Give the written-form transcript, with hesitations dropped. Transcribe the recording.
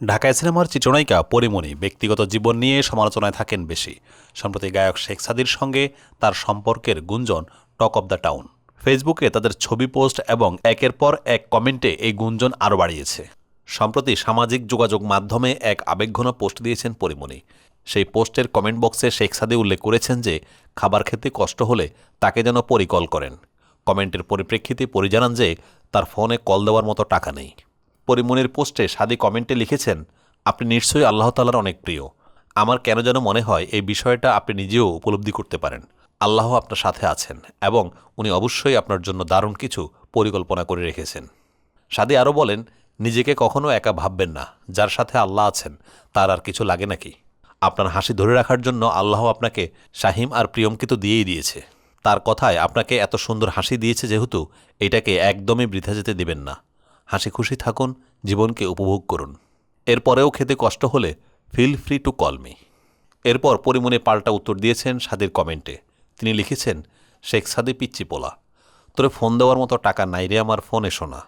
ঢাকায় সিনেমার চিত্রনায়িকা পরীমণি ব্যক্তিগত জীবন নিয়ে সমালোচনায় থাকেন বেশি। সম্প্রতি গায়ক শেখ সাদির সঙ্গে তার সম্পর্কের গুঞ্জন টক অব দ্য টাউন। ফেসবুকে তাদের ছবি পোস্ট এবং একের পর এক কমেন্টে এই গুঞ্জন আরও বাড়িয়েছে। সম্প্রতি সামাজিক যোগাযোগ মাধ্যমে এক আবেগঘন পোস্ট দিয়েছেন পরীমণি। সেই পোস্টের কমেন্ট বক্সে শেখ সাদি উল্লেখ করেছেন যে খাবার খেতে কষ্ট হলে তাকে যেন পরী কল করেন। কমেন্টের পরিপ্রেক্ষিতে পরী জানান যে তার ফোনে কল দেওয়ার মতো টাকা নেই। পরীমণির পোস্টে সাদি কমেন্টে লিখেছেন, আপনি নিশ্চয়ই আল্লাহ তাআলার অনেক প্রিয়। আমার কেন যেন মনে হয় এই বিষয়টা আপনি নিজেও উপলব্ধি করতে পারেন। আল্লাহ আপনার সাথে আছেন এবং উনি অবশ্যই আপনার জন্য দারুণ কিছু পরিকল্পনা করে রেখেছেন। সাদি আরও বলেন, নিজেকে কখনো একা ভাববেন না। যার সাথে আল্লাহ আছেন তার আর কিছু লাগে নাকি? আপনার হাসি ধরে রাখার জন্য আল্লাহ আপনাকে শাহিম আর প্রিয়মকে তো দিয়েই দিয়েছে। তার কথায় আপনাকে এত সুন্দর হাসি দিয়েছে যেহেতু এটাকে একদমই বৃথা যেতে দিবেন না। হাসি খুশি থাকুন, জীবনকে উপভোগ করুন। এরপরেও খেতে কষ্ট হলে feel free to call me. এরপর পরীমণি পাল্টা উত্তর দিয়েছেন সাদির কমেন্টে। তিনি লিখেছেন, শেখ সাদি পিচ্চি পোলা, তোরে ফোন দেওয়ার মতো টাকা নাই রে আমার, ফোন এসো না।